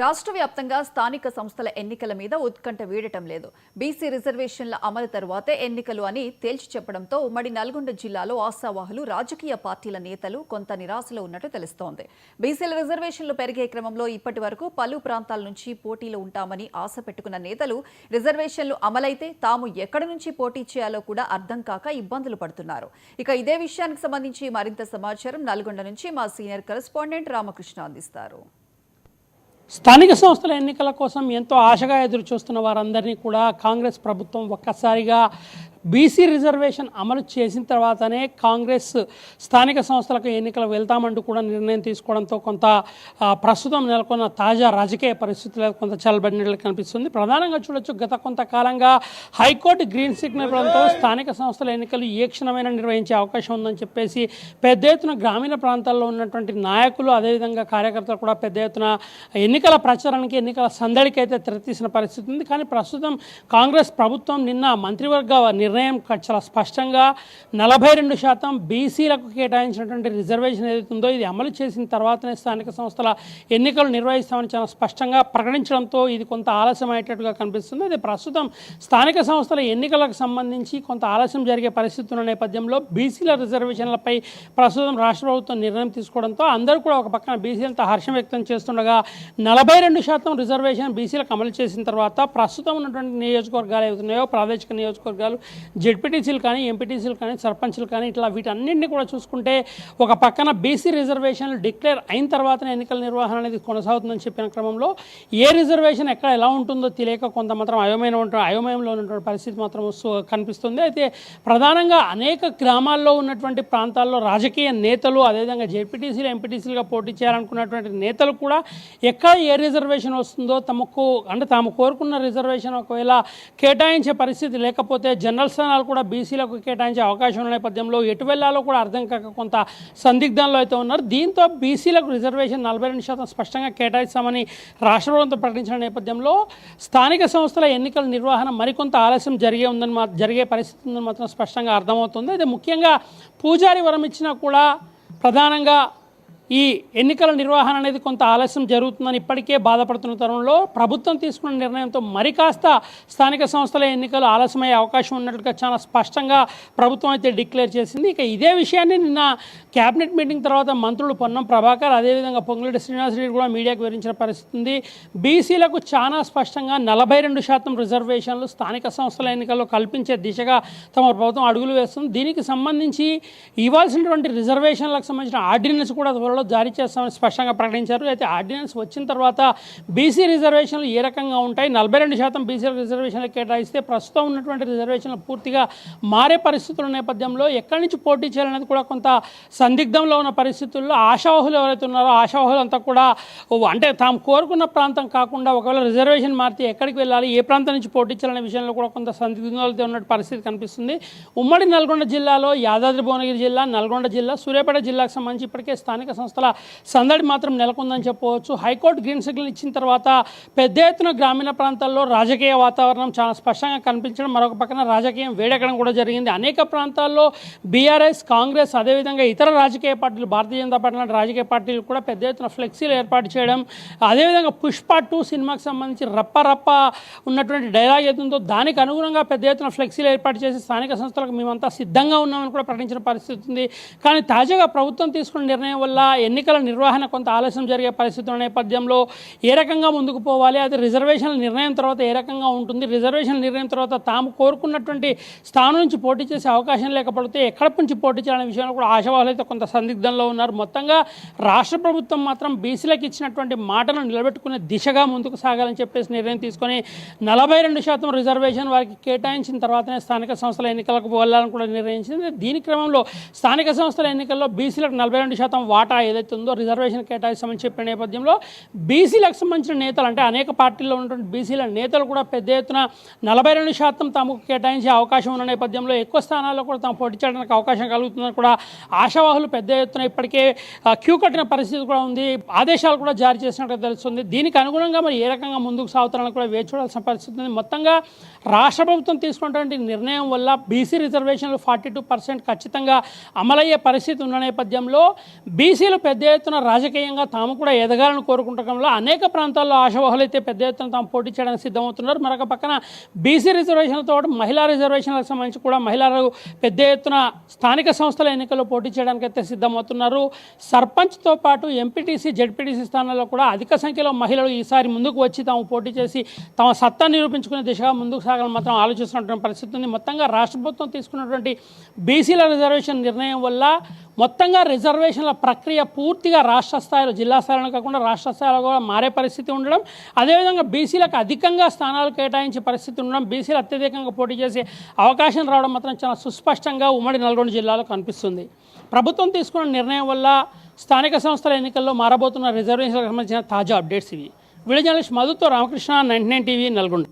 రాష్ట్ర వ్యాప్తంగా స్థానిక సంస్థల ఎన్నికల మీద ఉత్కంఠ వీడటం లేదు. బీసీ రిజర్వేషన్ల అమలు తరువాతే ఎన్నికలు అని తేల్చి చెప్పడంతో ఉమ్మడి నల్గొండ జిల్లాలో ఆశావాహులు, రాజకీయ పార్టీల నేతలు కొంత నిరాశలో ఉన్నట్టు తెలుస్తోంది. బీసీల రిజర్వేషన్లు పెరిగే క్రమంలో ఇప్పటి వరకు పలు ప్రాంతాల నుంచి పోటీలో ఉంటామని ఆశ పెట్టుకున్న నేతలు రిజర్వేషన్లు అమలైతే తాము ఎక్కడి నుంచి పోటీ చేయాలో కూడా అర్థం కాక ఇబ్బందులు పడుతున్నారు. ఇక ఇదే విషయానికి సంబంధించి మరింత సమాచారం నల్గొండ నుంచి మా సీనియర్ కరెస్పాండెంట్ రామకృష్ణ అందిస్తారు. స్థానిక సంస్థల ఎన్నికల కోసం ఎంతో ఆశగా ఎదురు చూస్తున్న వారందరినీ కూడా కాంగ్రెస్ ప్రభుత్వం ఒక్కసారిగా బీసీ రిజర్వేషన్ అమలు చేసిన తర్వాతనే కాంగ్రెస్ స్థానిక సంస్థలకు ఎన్నికలు వెళ్తామంటూ కూడా నిర్ణయం తీసుకోవడంతో కొంత ప్రస్తుతం నెలకొన్న తాజా రాజకీయ పరిస్థితులు కొంత చల్లబడినట్లు కనిపిస్తుంది. ప్రధానంగా చూడొచ్చు, గత కొంతకాలంగా హైకోర్టు గ్రీన్ సిగ్నల్ ఇవ్వడంతో స్థానిక సంస్థల ఎన్నికలు ఏ క్షణమైనా నిర్వహించే అవకాశం ఉందని చెప్పేసి పెద్ద ఎత్తున గ్రామీణ ప్రాంతాల్లో ఉన్నటువంటి నాయకులు, అదేవిధంగా కార్యకర్తలు కూడా పెద్ద ఎత్తున ఎన్నికల ప్రచారానికి, ఎన్నికల సందడికి అయితే తెరతీసిన పరిస్థితి ఉంది. కానీ ప్రస్తుతం కాంగ్రెస్ ప్రభుత్వం నిన్న మంత్రివర్గ నిర్ణయం చాలా స్పష్టంగా 42% బీసీలకు కేటాయించినటువంటి రిజర్వేషన్ ఏదైతుందో ఇది అమలు చేసిన తర్వాతనే స్థానిక సంస్థల ఎన్నికలు నిర్వహిస్తామని చాలా స్పష్టంగా ప్రకటించడంతో ఇది కొంత ఆలస్యం అయ్యేటట్టుగా కనిపిస్తుంది. అది ప్రస్తుతం స్థానిక సంస్థల ఎన్నికలకు సంబంధించి కొంత ఆలస్యం జరిగే పరిస్థితి ఉన్న నేపథ్యంలో బీసీల రిజర్వేషన్లపై ప్రస్తుతం రాష్ట్ర ప్రభుత్వం నిర్ణయం తీసుకోవడంతో అందరూ కూడా ఒక పక్కన బీసీలతో హర్షం వ్యక్తం చేస్తుండగా 42% రిజర్వేషన్ బీసీలకు అమలు చేసిన తర్వాత ప్రస్తుతం ఉన్నటువంటి నియోజకవర్గాలు ఏవైతున్నాయో, ప్రాదేశిక నియోజకవర్గాలు, జెడ్పీటీసీలు కానీ, ఎంపీటీసీలు కానీ, సర్పంచ్లు కానీ, ఇట్లా వీటన్నింటినీ కూడా చూసుకుంటే ఒక పక్కన బీసీ రిజర్వేషన్లు డిక్లేర్ అయిన తర్వాతనే ఎన్నికల నిర్వహణ అనేది కొనసాగుతుందని చెప్పిన క్రమంలో ఏ రిజర్వేషన్ ఎక్కడ ఎలా ఉంటుందో తెలియక కొంత మాత్రం అయోమయంలో ఉన్నటువంటి పరిస్థితి మాత్రం కనిపిస్తుంది. అయితే ప్రధానంగా అనేక గ్రామాల్లో ఉన్నటువంటి ప్రాంతాల్లో రాజకీయ నేతలు, అదేవిధంగా జెడ్పీటీసీలు, ఎంపీటీసీలుగా పోటీ చేయాలనుకున్నటువంటి నేతలు కూడా ఎక్కడ ఏ రిజర్వేషన్ వస్తుందో తాము కోరుకున్న రిజర్వేషన్ ఒకవేళ కేటాయించే పరిస్థితి లేకపోతే జనరల్ స్థానాలు కూడా బీసీలకు కేటాయించే అవకాశం ఉన్న నేపథ్యంలో ఎటు వెళ్లాలో కూడా అర్థం కాక కొంత సందిగ్ధంలో అయితే ఉన్నారు. దీంతో బీసీలకు రిజర్వేషన్ 42% స్పష్టంగా కేటాయిస్తామని రాష్ట్ర ప్రభుత్వం ప్రకటించిన నేపథ్యంలో స్థానిక సంస్థల ఎన్నికల నిర్వహణ మరికొంత ఆలస్యం జరిగే పరిస్థితి ఉందని మాత్రం స్పష్టంగా అర్థమవుతుంది. అయితే ముఖ్యంగా పూజారి వరం ఇచ్చినా కూడా ప్రధానంగా ఈ ఎన్నికల నిర్వహణ అనేది కొంత ఆలస్యం జరుగుతుందని ఇప్పటికే బాధపడుతున్న తరుణంలో ప్రభుత్వం తీసుకున్న నిర్ణయంతో మరి కాస్త స్థానిక సంస్థల ఎన్నికలు ఆలస్యమయ్యే అవకాశం ఉన్నట్లుగా చాలా స్పష్టంగా ప్రభుత్వం అయితే డిక్లేర్ చేసింది. ఇక ఇదే విషయాన్ని నిన్న క్యాబినెట్ మీటింగ్ తర్వాత మంత్రులు పొన్నం ప్రభాకర్, అదేవిధంగా పొంగులేటి శ్రీనివాసరెడ్డి కూడా మీడియాకు వివరించిన పరిస్థితి ఉంది. బీసీలకు చాలా స్పష్టంగా 42% రిజర్వేషన్లు స్థానిక సంస్థల ఎన్నికల్లో కల్పించే దిశగా తమ ప్రభుత్వం అడుగులు వేస్తుంది. దీనికి సంబంధించి ఇవ్వాల్సినటువంటి రిజర్వేషన్లకు సంబంధించిన ఆర్డినెన్స్ కూడా జారీ చేస్తామని స్పష్టంగా ప్రకటించారు. అయితే ఆర్డినెన్స్ వచ్చిన తర్వాత బీసీ రిజర్వేషన్లు ఏ రకంగా ఉంటాయి, 42% బీసీ రిజర్వేషన్లు కేటాయిస్తే ప్రస్తుతం ఉన్నటువంటి రిజర్వేషన్లు పూర్తిగా మారే పరిస్థితుల నేపథ్యంలో ఎక్కడి నుంచి పోటీ చేయాలనేది కూడా కొంత సందిగ్ధంలో ఉన్న పరిస్థితుల్లో ఆశావాహులు ఎవరైతే ఉన్నారో ఆశావాహులు అంతా కూడా అంటే తాము కోరుకున్న ప్రాంతం కాకుండా ఒకవేళ రిజర్వేషన్ మారితే ఎక్కడికి వెళ్ళాలి, ఏ ప్రాంతం నుంచి పోటీ చేయాలనే విషయంలో కూడా కొంత సందిగ్ధంలో ఉన్న పరిస్థితి కనిపిస్తుంది. ఉమ్మడి నల్గొండ జిల్లాలో యాదాద్రి భువనగిరి జిల్లా, నల్గొండ జిల్లా, సూర్యాపేట జిల్లాకు సంబంధించి ఇప్పటికే స్థానిక సంస్థల సందడి మాత్రం నెలకొందని చెప్పవచ్చు. హైకోర్టు గ్రీన్ సిగ్నల్ ఇచ్చిన తర్వాత పెద్ద ఎత్తున గ్రామీణ ప్రాంతాల్లో రాజకీయ వాతావరణం చాలా స్పష్టంగా కనిపించడం, మరొక పక్కన రాజకీయం వేడెక్కడం కూడా జరిగింది. అనేక ప్రాంతాల్లో బీఆర్ఎస్, కాంగ్రెస్, అదేవిధంగా ఇతర రాజకీయ పార్టీలు, భారతీయ జనతా పార్టీ లాంటి రాజకీయ పార్టీలు కూడా పెద్ద ఎత్తున ఫ్లెక్సీలు ఏర్పాటు చేయడం, అదేవిధంగా పుష్ప 2 సినిమాకి సంబంధించి రప్ప ఉన్నటువంటి డైలాగ్ ఏతుందో దానికి అనుగుణంగా పెద్ద ఎత్తున ఫ్లెక్సీలు ఏర్పాటు చేసి స్థానిక సంస్థలకు మేమంతా సిద్ధంగా ఉన్నామని కూడా ప్రకటించిన పరిస్థితి ఉంది. కానీ తాజాగా ప్రభుత్వం తీసుకున్న నిర్ణయం వల్ల ఎన్నికల నిర్వహణ కొంత ఆలస్యం జరిగే పరిస్థితుల నేపథ్యంలో ఏ రకంగా ముందుకు పోవాలి, అది రిజర్వేషన్ల నిర్ణయం తర్వాత ఏ రకంగా ఉంటుంది, రిజర్వేషన్ నిర్ణయం తర్వాత తాము కోరుకున్నటువంటి స్థానం నుంచి పోటీ చేసే అవకాశం లేకపోతే ఎక్కడి నుంచి పోటీ చేయాలనే విషయంలో కూడా ఆశావాహులు అయితే కొంత సందిగ్ధంలో ఉన్నారు. మొత్తంగా రాష్ట్ర ప్రభుత్వం మాత్రం బీసీలకు ఇచ్చినటువంటి మాటను నిలబెట్టుకునే దిశగా ముందుకు సాగాలని చెప్పేసి నిర్ణయం తీసుకొని 42% రిజర్వేషన్ వారికి కేటాయించిన తర్వాతనే స్థానిక సంస్థల ఎన్నికలకు వెళ్ళాలని కూడా నిర్ణయించింది. దీని క్రమంలో స్థానిక సంస్థల ఎన్నికల్లో బీసీలకు 42% వాటా ఏదైతే ఉందో రిజర్వేషన్ కేటాయిస్తామని చెప్పిన నేపథ్యంలో బీసీలకు సంబంధించిన నేతలు, అంటే అనేక పార్టీల్లో ఉన్నటువంటి బీసీల నేతలు కూడా పెద్ద ఎత్తున 42% తమకు కేటాయించే అవకాశం ఉన్న నేపథ్యంలో ఎక్కువ స్థానాల్లో కూడా తాము పోటీ చేయడానికి అవకాశం కలుగుతుందని కూడా ఆశావాహులు పెద్ద ఎత్తున ఇప్పటికే క్యూ కట్టిన పరిస్థితి కూడా ఉంది. ఆదేశాలు కూడా జారీ చేసినట్టు తెలుస్తుంది. దీనికి అనుగుణంగా మరి ఏ రకంగా ముందుకు సాగుతారని కూడా వేచి చూడాల్సిన పరిస్థితి ఉంది. మొత్తంగా రాష్ట్ర ప్రభుత్వం తీసుకున్నటువంటి నిర్ణయం వల్ల బీసీ రిజర్వేషన్లు 42% ఖచ్చితంగా అమలయ్యే పరిస్థితి ఉన్న నేపథ్యంలో బీసీల బీసీలు పెద్ద ఎత్తున రాజకీయంగా తాము కూడా ఎదగాలని కోరుకుంటంలో అనేక ప్రాంతాల్లో ఆశావహులు అయితే పెద్ద ఎత్తున తాము పోటీ చేయడానికి సిద్ధమవుతున్నారు. మరొక పక్కన బీసీ రిజర్వేషన్లతో మహిళా రిజర్వేషన్లకు సంబంధించి కూడా మహిళలు పెద్ద ఎత్తున స్థానిక సంస్థల ఎన్నికల్లో పోటీ చేయడానికి అయితే సిద్ధమవుతున్నారు. సర్పంచ్తో పాటు ఎంపీటీసీ జెడ్పీటీసీ స్థానాల్లో కూడా అధిక సంఖ్యలో మహిళలు ఈసారి ముందుకు వచ్చి తాము పోటీ చేసి తమ సత్తా నిరూపించుకునే దిశగా ముందుకు సాగాలని మాత్రం ఆలోచిస్తున్నటువంటి పరిస్థితి ఉంది. మొత్తంగా రాష్ట్ర ప్రభుత్వం తీసుకున్నటువంటి బీసీల రిజర్వేషన్ నిర్ణయం వల్ల మొత్తంగా రిజర్వేషన్ల ప్రక్రియ పూర్తిగా రాష్ట్ర స్థాయిలో, జిల్లా స్థాయిలో కాకుండా రాష్ట్ర స్థాయిలో కూడా మారే పరిస్థితి ఉండడం, అదేవిధంగా బీసీలకు అధికంగా స్థానాలు కేటాయించే పరిస్థితి ఉండడం, బీసీలు అత్యధికంగా పోటీ చేసే అవకాశం రావడం మాత్రం చాలా సుస్పష్టంగా ఉమ్మడి నల్గొండ జిల్లాలో కనిపిస్తుంది. ప్రభుత్వం తీసుకున్న నిర్ణయం వల్ల స్థానిక సంస్థల ఎన్నికల్లో మారబోతున్న రిజర్వేషన్లకు సంబంధించిన తాజా అప్డేట్స్ ఇవి. వీడియో జర్నలిస్ట్ మధుతో రామకృష్ణ, 99 టీవీ, నల్గొండ.